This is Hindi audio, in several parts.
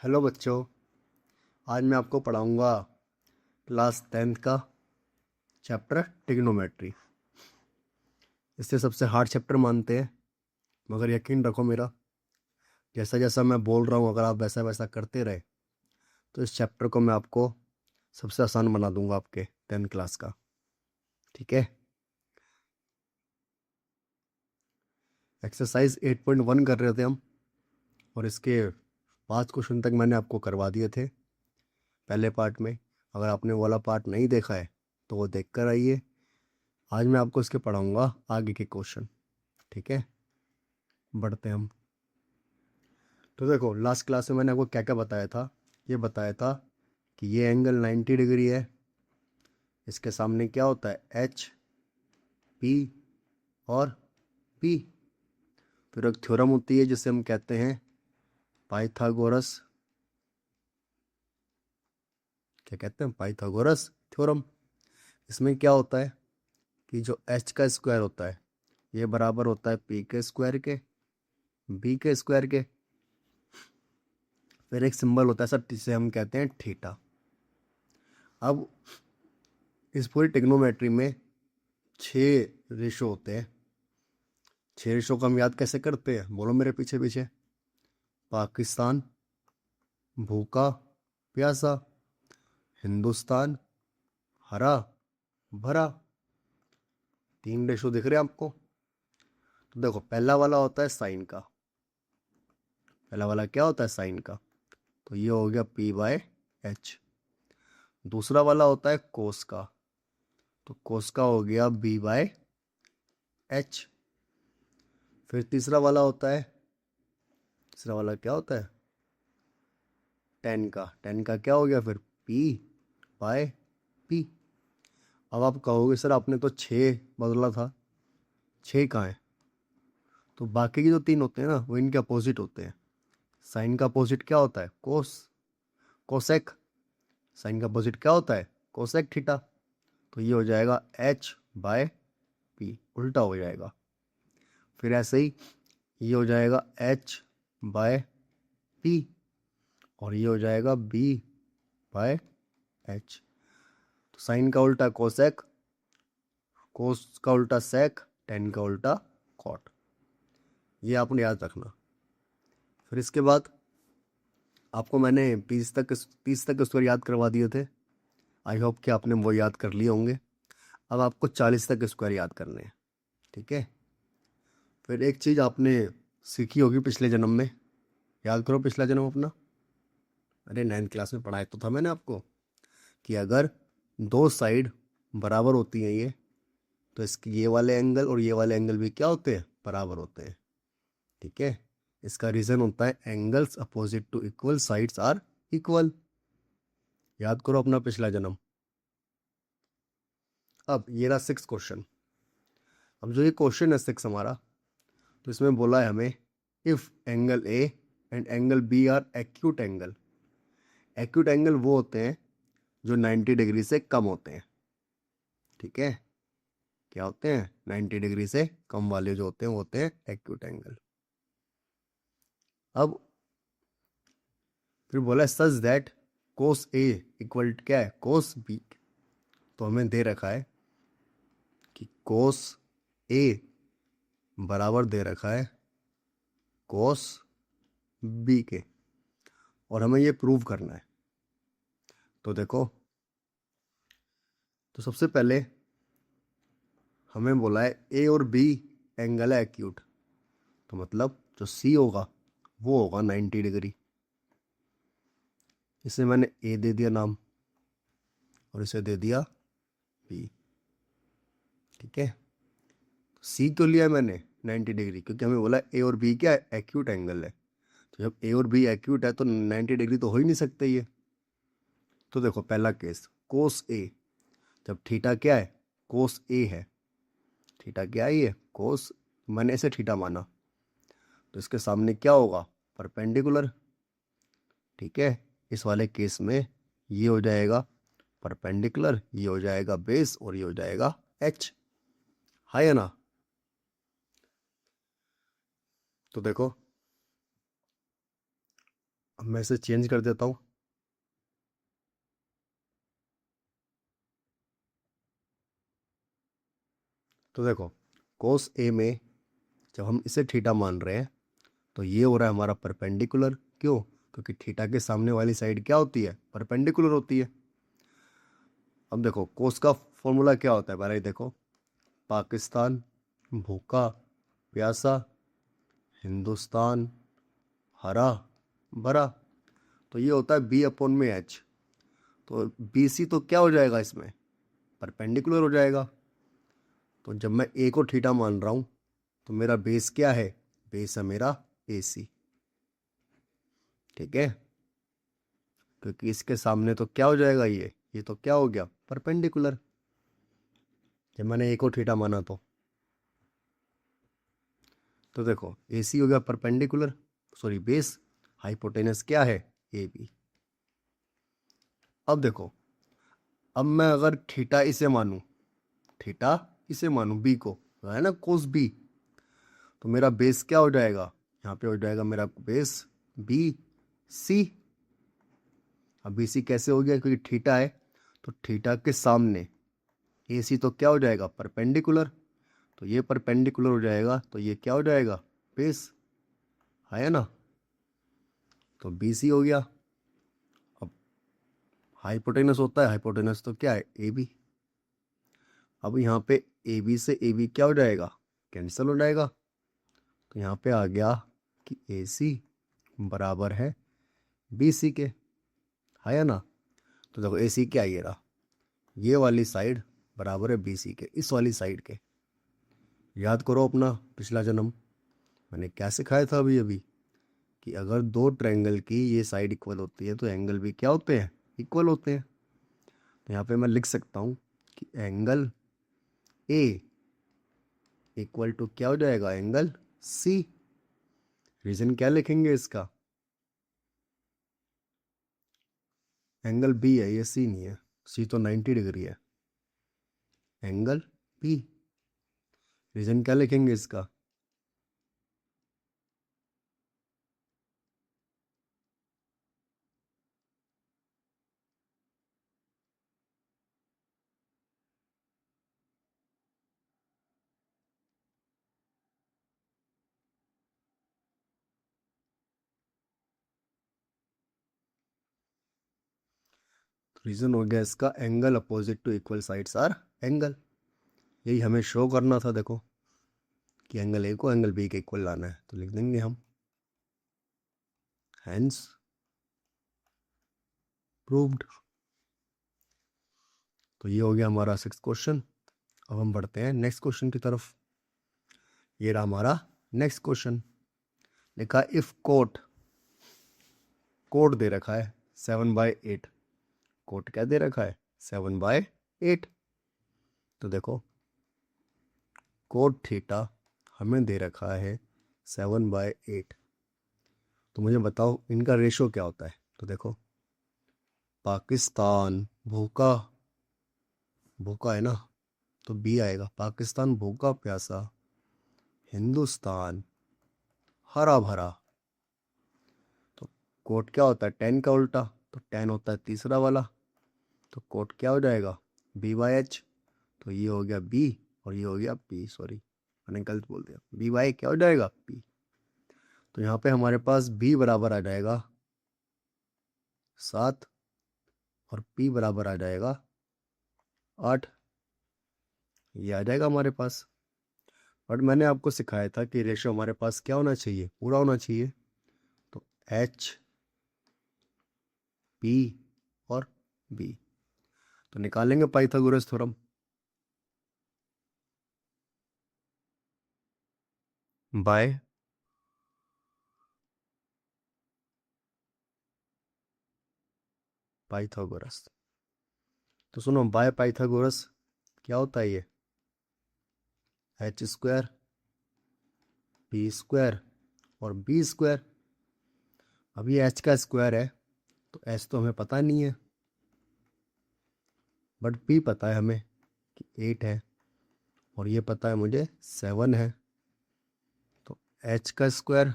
हेलो बच्चों। आज मैं आपको पढ़ाऊंगा क्लास 10th का चैप्टर ट्रिग्नोमेट्री। इससे सबसे हार्ड चैप्टर मानते हैं, मगर यकीन रखो मेरा, जैसा जैसा मैं बोल रहा हूँ अगर आप वैसा वैसा करते रहे तो इस चैप्टर को मैं आपको सबसे आसान बना दूंगा आपके 10th क्लास का। ठीक है। एक्सरसाइज 8.1 कर रहे थे हम, और इसके 5 क्वेश्चन तक मैंने आपको करवा दिए थे पहले पार्ट में। अगर आपने वो वाला पार्ट नहीं देखा है तो वो देख कर आइए। आज मैं आपको इसके पढ़ाऊंगा आगे के क्वेश्चन। ठीक है, बढ़ते हैं हम। तो देखो, लास्ट क्लास में मैंने आपको क्या क्या बताया था। ये बताया था कि ये एंगल 90 डिग्री है। इसके सामने क्या होता है, एच, पी और पी। फिर एक थ्योरम होती है जिसे हम कहते हैं पाइथागोरस, क्या कहते हैं, पाइथागोरस थ्योरम। इसमें क्या होता है कि जो एच का स्क्वायर होता है ये बराबर होता है पी के स्क्वायर के, बी के स्क्वायर के। फिर एक सिंबल होता है सर जिसे हम कहते हैं थीटा। अब इस पूरी ट्रिग्नोमेट्री में 6 रेशो होते हैं। 6 रेशो को हम याद कैसे करते हैं, बोलो मेरे पीछे पीछे। पाकिस्तान, भूखा प्यासा, हिंदुस्तान, हरा भरा। 3 रेशो दिख रहे हैं आपको। तो देखो, पहला वाला होता है साइन का। पहला वाला क्या होता है, साइन का। तो ये हो गया पी बाय एच। दूसरा वाला होता है कोस का। तो कोस का हो गया बी बाय एच। फिर तीसरा वाला होता है, तीसरा वाला क्या होता है, टेन का। टेन का क्या हो गया फिर, पी बाय पी। अब आप कहोगे सर आपने तो 6 बदला था, 6 कहाँ है। तो बाकी के जो 3 होते हैं ना वो इनके अपोजिट होते हैं। साइन का अपोजिट क्या होता है, कोस, कोसेक। साइन का अपोजिट क्या होता है, कोसेक थीटा। तो ये हो जाएगा एच बाय पी, उल्टा हो जाएगा। फिर ऐसे ही ये हो जाएगा एच बाय पी, और ये हो जाएगा बी बाय एच। तो साइन का उल्टा कोसेक, कोस का उल्टा सेक, टेन का उल्टा कॉट। ये आपने याद रखना। फिर इसके बाद आपको मैंने 30 तक स्क्वायर याद करवा दिए थे। आई होप कि आपने वो याद कर लिए होंगे। अब आपको 40 तक स्क्वायर याद करने हैं। ठीक है। फिर एक चीज़ आपने सीखी होगी पिछले जन्म में, याद करो पिछला जन्म अपना। अरे 9th क्लास में पढ़ाया तो था मैंने आपको कि अगर 2 साइड बराबर होती हैं ये, तो इसकी ये वाले एंगल और ये वाले एंगल भी क्या होते हैं, बराबर होते हैं। ठीक है। इसका रीज़न होता है angles opposite to equal sides are equal. याद करो अपना पिछला जन्म। अब ये रहा 6 क्वेश्चन। अब जो ये क्वेश्चन है 6 हमारा, तो इसमें बोला है हमें if angle A and angle B are acute angle. Acute angle वो होते हैं जो 90 डिग्री से कम होते हैं। ठीक है। क्या होते हैं, 90 डिग्री से कम वाले जो होते हैं वो होते हैं एक्यूट एंगल। अब फिर बोला such that cos A equal क्या है, कोस बी। तो हमें दे रखा है कि कोस ए बराबर दे रखा है कोस बी के, और हमें ये प्रूव करना है। तो देखो, तो सबसे पहले हमें बोला है ए और बी एंगल है एक्यूट, तो मतलब जो सी होगा वो होगा 90 डिग्री। इसे मैंने ए दे दिया नाम, और इसे दे दिया बी। ठीक है। सी तो लिया मैंने 90 डिग्री, क्योंकि हमें बोला ए और बी क्या है, एक्यूट एंगल है। तो जब ए और बी एक्यूट है तो 90 डिग्री तो हो ही नहीं सकते ये। तो देखो, पहला केस कोस ए, जब थीटा क्या है, कोस ए है। थीटा क्या है, ये कोस, मैंने इसे थीटा माना, तो इसके सामने क्या होगा, परपेंडिकुलर। ठीक है। इस वाले केस में ये हो जाएगा परपेंडिकुलर, ये हो जाएगा बेस, और ये हो जाएगा एच। है ना। तो देखो, अब मैं इसे चेंज कर देता हूँ। तो देखो कोस ए में जब हम इसे थीटा मान रहे हैं तो ये हो रहा है हमारा परपेंडिकुलर। क्यों? क्योंकि थीटा के सामने वाली साइड क्या होती है? परपेंडिकुलर होती है। अब देखो कोस का फॉर्मूला क्या होता है, पहले ही देखो। पाकिस्तान, भूखा प्यासा, हिंदुस्तान, हरा भरा। तो ये होता है बी अपॉन में एच। तो बी सी तो क्या हो जाएगा इसमें? परपेंडिकुलर हो जाएगा। तो जब मैं ए को थीटा मान रहा हूँ तो मेरा बेस क्या है? बेस है मेरा ए सी। ठीक है, क्योंकि इसके सामने तो क्या हो जाएगा? ये तो क्या हो गया? परपेंडिकुलर। जब मैंने ए को थीटा माना तो देखो ए सी हो गया परपेंडिकुलर, सॉरी बेस। हाइपोटेनस क्या है? A B. अब देखो, अब मैं अगर थीटा इसे मानूं, थीटा इसे मानूं बी को, है ना, कोस बी, तो मेरा बेस क्या हो जाएगा? यहाँ पे हो जाएगा मेरा बेस बी सी। अब बी सी कैसे हो गया? क्योंकि थीटा है तो थीटा के सामने ए सी तो क्या हो जाएगा? परपेंडिकुलर। तो ये परपेंडिकुलर हो जाएगा तो ये क्या हो जाएगा? बेस, है ना। तो बी सी हो गया। अब हाइपोटेनस होता है, हाइपोटेनस तो क्या है? A B. अब यहाँ पे ए बी से ए बी क्या हो जाएगा? कैंसिल हो जाएगा। तो यहाँ पे आ गया कि ए सी बराबर है बी सी के, है ना। तो देखो ए सी क्या है? ये रहा, ये वाली साइड बराबर है बी सी के, इस वाली साइड के। याद करो अपना पिछला जन्म, मैंने क्या सिखाया था अभी अभी, कि अगर दो ट्रायंगल की ये साइड इक्वल होती है तो एंगल भी क्या होते हैं? इक्वल होते हैं। तो यहाँ पे मैं लिख सकता हूँ कि एंगल ए इक्वल टू क्या हो जाएगा? Angle C. रीजन क्या लिखेंगे इसका? एंगल बी है, ये सी नहीं है। सी तो 90 डिग्री है। एंगल बी, रीजन क्या लिखेंगे इसका? रीजन हो गया इसका angle opposite to equal sides are angle. यही हमें शो करना था, देखो, कि एंगल ए को एंगल बी के इक्वल लाना है, तो लिख देंगे हम हैंस प्रूव्ड। तो ये हो गया हमारा 6th क्वेश्चन। अब हम बढ़ते हैं नेक्स्ट क्वेश्चन की तरफ। ये रहा हमारा नेक्स्ट क्वेश्चन। लिखा इफ कोट, कोट दे रखा है 7/8। कोट क्या दे रखा है? 7/8। तो देखो कोट थीटा हमें दे रखा है 7/8। तो मुझे बताओ इनका रेशो क्या होता है? तो देखो पाकिस्तान भूखा, भूखा है ना, तो बी आएगा। पाकिस्तान भूखा प्यासा, हिंदुस्तान हरा भरा। तो कोट क्या होता है? 10 का उल्टा, तो 10 होता है तीसरा वाला। तो कोट क्या हो जाएगा? B/H। तो ये हो गया बी और ये हो गया पी, सॉरी मैंने गलत बोल दिया। B/, क्या हो जाएगा? पी। तो यहाँ पे हमारे पास बी बराबर आ जाएगा 7 और पी बराबर आ जाएगा 8। ये आ जाएगा हमारे पास। बट मैंने आपको सिखाया था कि रेशो हमारे पास क्या होना चाहिए? पूरा होना चाहिए। तो एच पी और बी। तो निकालेंगे पाइथागोरस थ्योरम। By Pythagoras. तो सुनो, बाय पाइथागोरस क्या होता है? ये एच स्क्वायर पी स्क्वायर और बी स्क्वायर। अब ये एच का स्क्वायर है तो एच तो हमें पता नहीं है, बट पी पता है हमें कि 8 है, और ये पता है मुझे 7 है। तो एच का स्क्वायर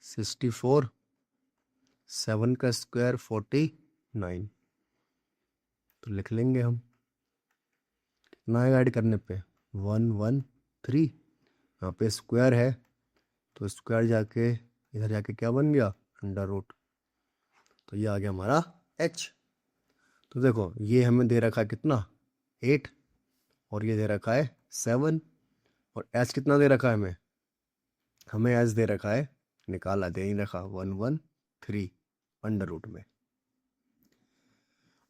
64 7 का स्क्वायर 49, तो लिख लेंगे हम कितना है ऐड करने पे 113। यहाँ पे स्क्वायर है तो स्क्वायर जाके इधर जाके क्या बन गया अंडर रूट, तो ये आ गया हमारा h। तो देखो ये हमें दे रखा है कितना 8 और ये दे रखा है 7 और h कितना दे रखा है हमें h दे रखा है, निकाला दे नहीं रखा 113 अंडर रूट में।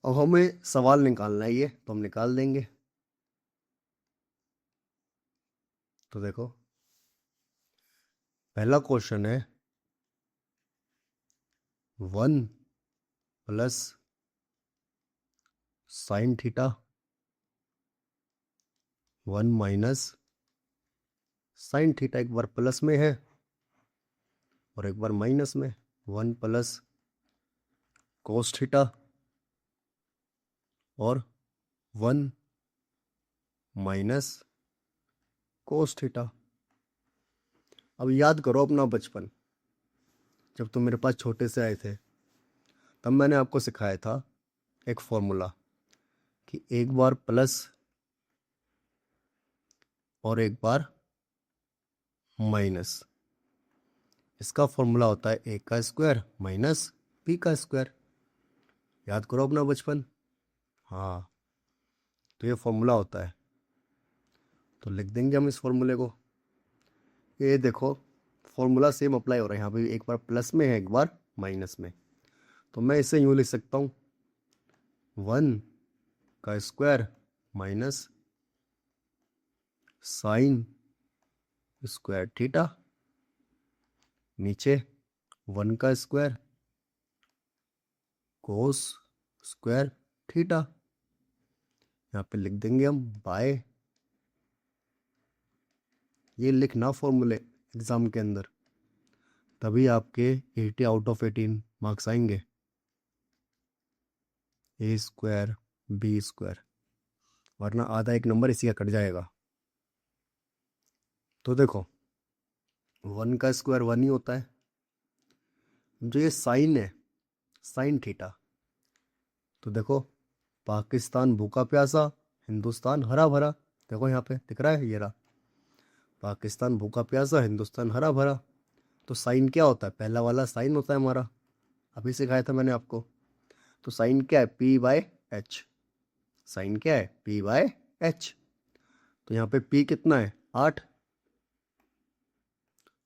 अब हमें सवाल निकालना है ये, तो हम निकाल देंगे। तो देखो पहला क्वेश्चन है 1 plus sine theta 1 minus sine theta, एक बार प्लस में है और एक बार माइनस में। 1 प्लस कोस थीटा और 1 माइनस कोस थीटा। अब याद करो अपना बचपन, जब तुम मेरे पास छोटे से आए थे तब मैंने आपको सिखाया था एक फॉर्मूला कि एक बार प्लस और एक बार माइनस, इसका फॉर्मूला होता है ए का स्क्वायर माइनस बी का स्क्वायर। याद करो अपना बचपन। हाँ, तो ये फॉर्मूला होता है, तो लिख देंगे हम इस फॉर्मूले को। ये देखो फॉर्मूला सेम अप्लाई हो रहा है, यहाँ पे एक बार प्लस में है एक बार माइनस में, तो मैं इसे यूँ लिख सकता हूँ 1 का square minus sine square theta, नीचे 1 का स्क्वायर कोस स्क्वायर थीटा, यहाँ पे लिख देंगे हम बाय। ये लिखना फॉर्मूले एग्जाम के अंदर, तभी आपके 80 आउट ऑफ 18 मार्क्स आएंगे। ए स्क्वायर बी स्क्वायर, वरना आधा एक नंबर इसी का कट जाएगा। तो देखो 1 का स्क्वायर 1 ही होता है। जो ये साइन है साइन थीटा, तो देखो पाकिस्तान भूखा प्यासा हिंदुस्तान हरा भरा, देखो यहाँ पे दिख रहा है ये रहा, पाकिस्तान भूखा प्यासा हिंदुस्तान हरा भरा। तो साइन क्या होता है, पहला वाला साइन होता है हमारा, अभी सिखाया था मैंने आपको। तो साइन क्या है पी बाय एच, साइन क्या है पी बाय एच। तो यहाँ पे पी कितना है 8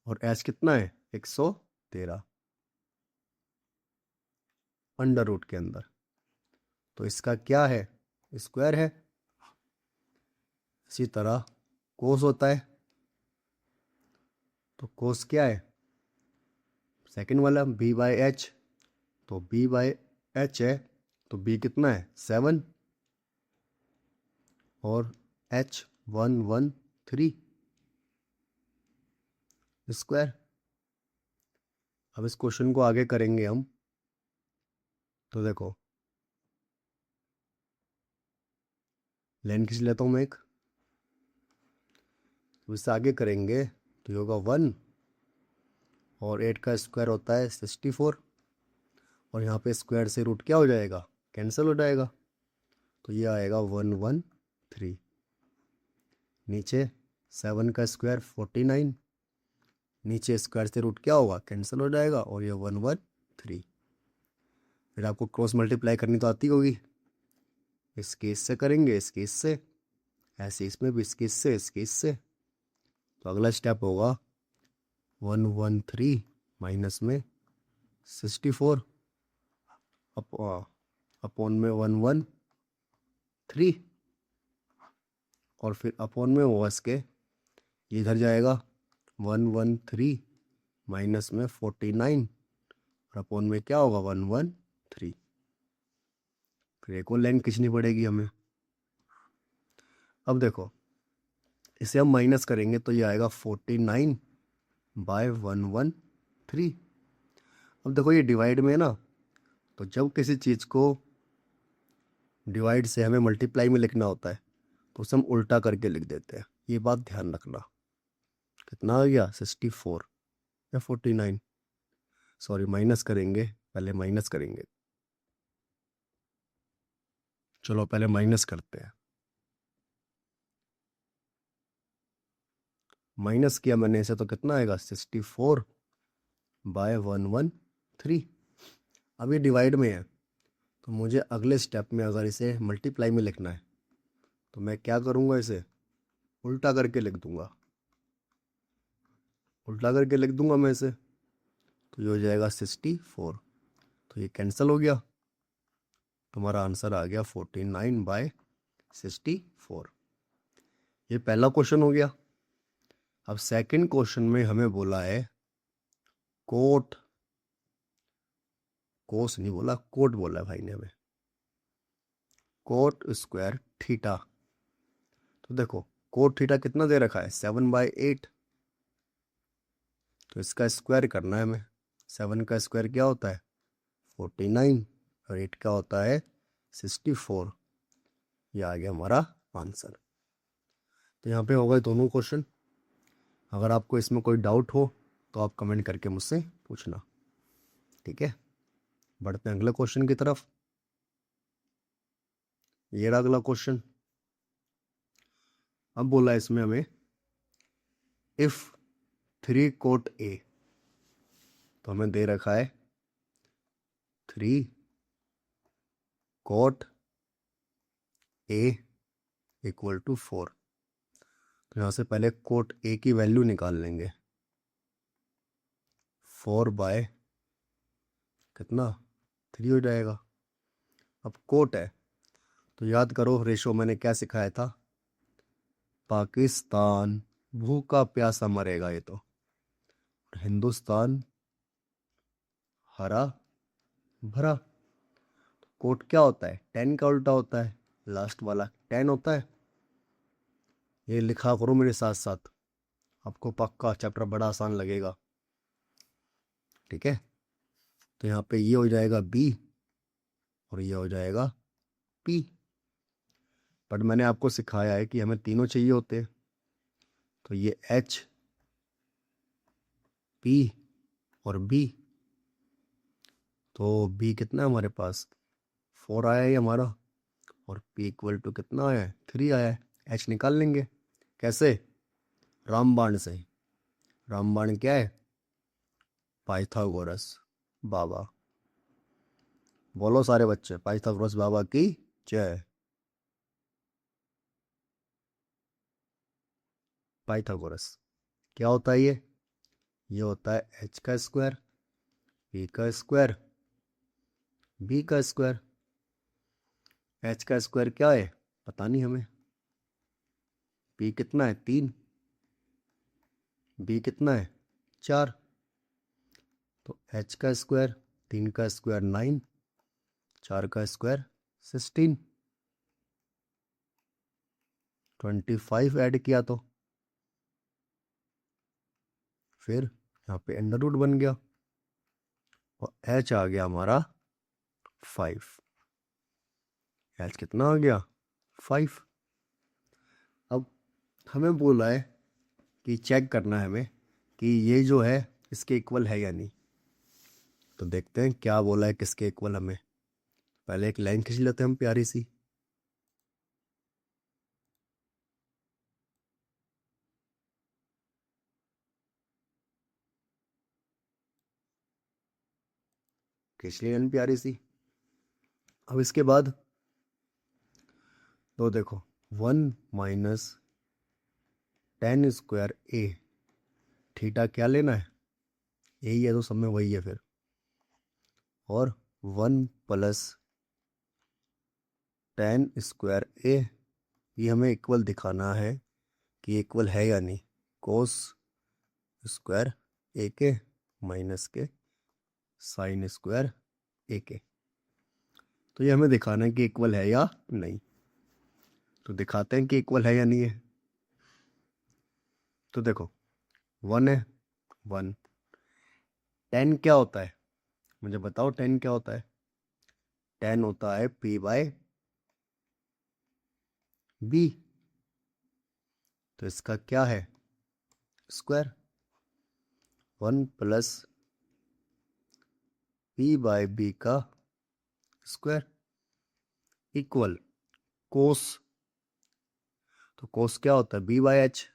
और एच कितना है 113 अंडर रूट के अंदर। तो इसका क्या है स्क्वायर है। इसी तरह कोस होता है, तो कोस क्या है सेकंड वाला बी बाय एच, तो बी बाय एच है, तो बी कितना है 7 और एच 113 स्क्वायर। अब इस क्वेश्चन को आगे करेंगे हम, तो देखो लाइन खींच लेता हूँ मैं एक, तो इससे आगे करेंगे तो ये होगा 1 और 8 का स्क्वायर होता है 64 और यहाँ पे स्क्वायर से रूट क्या हो जाएगा कैंसिल हो जाएगा, तो ये आएगा 113। नीचे 7 का स्क्वायर 49, नीचे स्क्वायर से रूट क्या होगा कैंसिल हो जाएगा और ये 113। फिर आपको क्रॉस मल्टीप्लाई करनी तो आती होगी, इस केस से करेंगे इस केस से, ऐसे इसमें भी इस केस से इस केस से। तो अगला स्टेप होगा 113 माइनस में 64 अपॉन में 113 और फिर अपॉन में होगा इसके ये इधर जाएगा 113 माइनस में 49 और अपॉन में क्या होगा 113। फिर एक और लाइन खींचनी पड़ेगी हमें। अब देखो इसे हम माइनस करेंगे तो ये आएगा 49 बाय 113। अब देखो ये डिवाइड में है ना, तो जब किसी चीज़ को डिवाइड से हमें मल्टीप्लाई में लिखना होता है तो उसे हम उल्टा करके लिख देते हैं, ये बात ध्यान रखना। कितना आ गया 64 या 49, सॉरी माइनस करेंगे पहले माइनस करेंगे। चलो पहले माइनस करते हैं। माइनस किया मैंने इसे तो कितना आएगा 64/113। अब ये डिवाइड में है तो मुझे अगले स्टेप में अगर इसे मल्टीप्लाई में लिखना है तो मैं क्या करूँगा, इसे उल्टा करके लिख दूंगा। उल्टा करके लिख दूंगा मैं इसे, तो ये हो जाएगा 64। तो ये कैंसिल हो गया, तुम्हारा आंसर आ गया 49/64। ये पहला क्वेश्चन हो गया। अब सेकंड क्वेश्चन में हमें बोला है कोट, कोस नहीं बोला, कोट बोला है भाई ने हमें, कोट स्क्वायर थीटा। तो देखो कोट थीटा कितना दे रखा है 7/8, तो इसका स्क्वायर करना है हमें। 7 का स्क्वायर क्या होता है 49 और 8 का होता है 64। ये आ गया हमारा आंसर। तो यहाँ पे हो गए दोनों क्वेश्चन। अगर आपको इसमें कोई डाउट हो तो आप कमेंट करके मुझसे पूछना, ठीक है। बढ़ते हैं अगले क्वेश्चन की तरफ। ये रहा अगला क्वेश्चन। अब बोला है इसमें हमें इफ 3 कोट ए, तो हमें दे रखा है 3 कोट ए इक्वल टू 4। तो यहाँ से पहले कोट ए की वैल्यू निकाल लेंगे। 4/, कितना 3 हो जाएगा। अब कोट है तो याद करो रेशो मैंने क्या सिखाया था, पाकिस्तान भूखा प्यासा मरेगा, ये तो हिंदुस्तान हरा भरा। कोट क्या होता है 10 का उल्टा होता है, लास्ट वाला 10 होता है। ये लिखा करो मेरे साथ साथ, आपको पक्का चैप्टर बड़ा आसान लगेगा, ठीक है। तो यहाँ पे ये हो जाएगा बी और ये हो जाएगा पी। बट मैंने आपको सिखाया है कि हमें तीनों चाहिए होते हैं। तो ये एच, पी और बी। तो बी कितना है हमारे पास 4 आया है हमारा, और पी इक्वल टू कितना आया है 3 आया है। एच निकाल लेंगे कैसे, रामबाण से। रामबाण क्या है पाइथागोरस बाबा। बोलो सारे बच्चे पाइथागोरस बाबा की जय। पाइथागोरस क्या होता है ये होता है एच का स्क्वायर, पी का स्क्वायर, बी का स्क्वायर। एच का स्क्वायर क्या है पता नहीं हमें, पी कितना है 3, बी कितना है 4। तो एच का स्क्वायर 3 का स्क्वायर 9, 4 का स्क्वायर 16, 25 ऐड किया तो फिर यहाँ पे अंडर रूट बन गया और एच आ गया हमारा 5। एच कितना आ गया 5। अब हमें बोला है कि चेक करना है हमें कि ये जो है इसके इक्वल है या नहीं। तो देखते हैं क्या बोला है किसके इक्वल हमें। पहले एक लाइन खींच लेते हैं हम प्यारी सी। खींच ली लाइन प्यारी सी। अब इसके बाद तो देखो 1 माइनस 10 स्क्वायर ए, थीटा क्या लेना है यही है तो सब में वही है फिर, और 1 प्लस 10 स्क्वायर ए, ये हमें इक्वल दिखाना है कि इक्वल है या नहीं। कोस स्क्वायर ए के माइनस के साइन स्क्वायर ए के। तो ये हमें दिखाना है कि इक्वल है या नहीं। तो दिखाते हैं कि इक्वल है या नहीं है। तो देखो 1 है 1, 10 क्या होता है मुझे बताओ, 10 क्या होता है। 10 होता है पी बाय बी। तो इसका क्या है square. 1 plus P by B का स्क्वायर इक्वल कोस, तो कोस क्या होता है, B by H,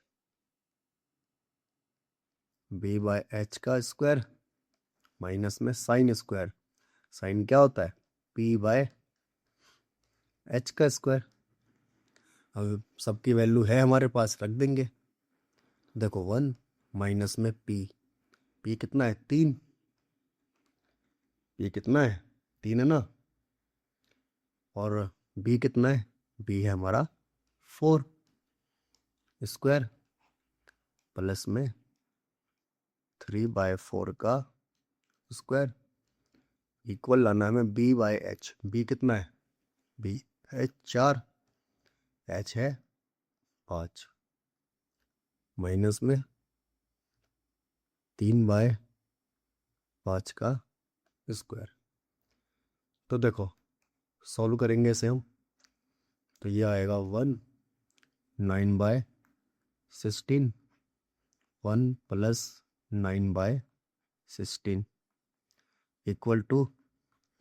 B by H का स्क्वायर माइनस में साइन स्क्वायर, साइन क्या होता है, पी बाय एच का स्क्वायर। अब सबकी वैल्यू है हमारे पास, रख देंगे। देखो 1 माइनस में पी कितना है, 3, पी कितना है, 3 है ना, और बी कितना है, बी है हमारा 4 स्क्वायर प्लस में 3/4 का स्क्वायर इक्वल लाना है हमें बी बाय एच, बी कितना है, बी है 4, एच है 5, माइनस में 3/5 का स्क्वायर। तो देखो सॉल्व करेंगे इसे हम, तो ये आएगा 9/16, 1 प्लस 9/16 इक्वल टू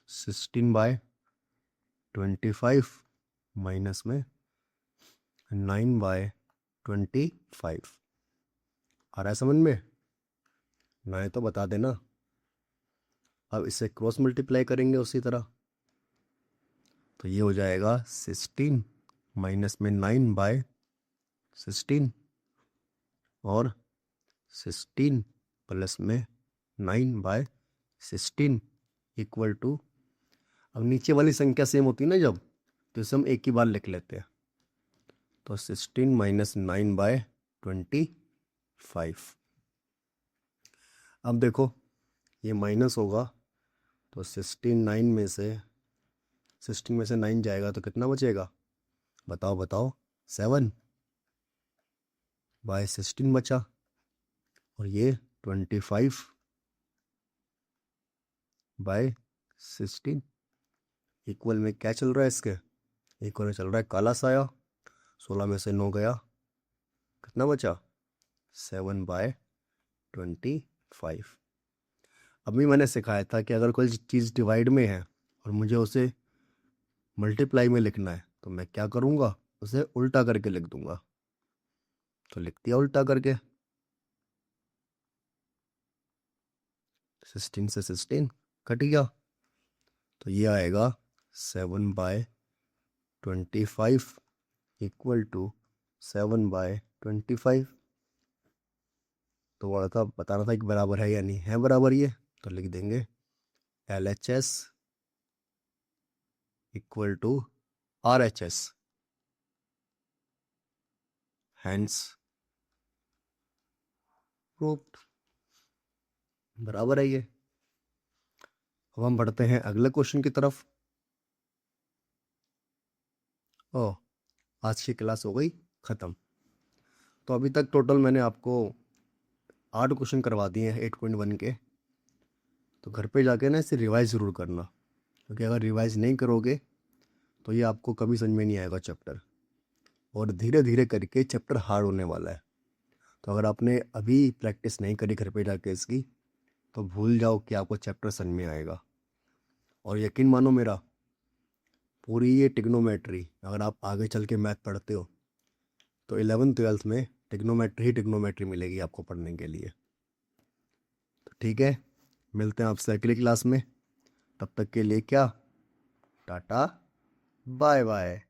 16/25 माइनस में 9/25। आ रहा है समझ में, ना है तो बता देना। अब इसे क्रॉस मल्टीप्लाई करेंगे उसी तरह, तो ये हो जाएगा 16 माइनस में 9/16 और 16 प्लस में 9/16 इक्वल टू, अब नीचे वाली संख्या सेम होती है ना जब, तो इसे हम एक ही बार लिख लेते हैं, तो 16 माइनस 9/25। अब देखो ये माइनस होगा, तो 16 में से 9 जाएगा तो कितना बचेगा, बताओ बताओ, 7/16 बचा, और ये 25/16 इक्वल में क्या चल रहा है इसके, इक्वल में चल रहा है काला साया, 16 में से 9 गया, कितना बचा, 7/25। अभी मैंने सिखाया था कि अगर कोई चीज़ डिवाइड में है और मुझे उसे मल्टीप्लाई में लिखना है, तो मैं क्या करूँगा, उसे उल्टा करके लिख दूंगा, तो लिख दिया उल्टा करके, 16 से 16 कट गया, तो ये आएगा 7/25 इक्वल टू 7/25। तो बोला था, बताना था कि बराबर है या नहीं है बराबर ये, तो लिख देंगे LHS equal to RHS, hence proved, बराबर है ये। अब हम बढ़ते हैं अगले क्वेश्चन की तरफ। ओ, आज की क्लास हो गई ख़त्म। तो अभी तक टोटल मैंने आपको 8 क्वेश्चन करवा दिए हैं 8.1 के। तो घर पे जाके ना इसे रिवाइज ज़रूर करना, क्योंकि अगर रिवाइज नहीं करोगे तो ये आपको कभी समझ में नहीं आएगा चैप्टर, और धीरे धीरे करके चैप्टर हार्ड होने वाला है। तो अगर आपने अभी प्रैक्टिस नहीं करी घर पे जाके इसकी, तो भूल जाओ कि आपको चैप्टर समझ में आएगा। और यकीन मानो मेरा, पूरी ये टिग्नोमेट्री अगर आप आगे चल के मैथ पढ़ते हो, तो 11th-12th में टिग्नोमेट्री मिलेगी आपको पढ़ने के लिए। तो ठीक है, मिलते हैं आपसे अगली क्लास में। तब तक के लिए क्या, टाटा बाय बाय।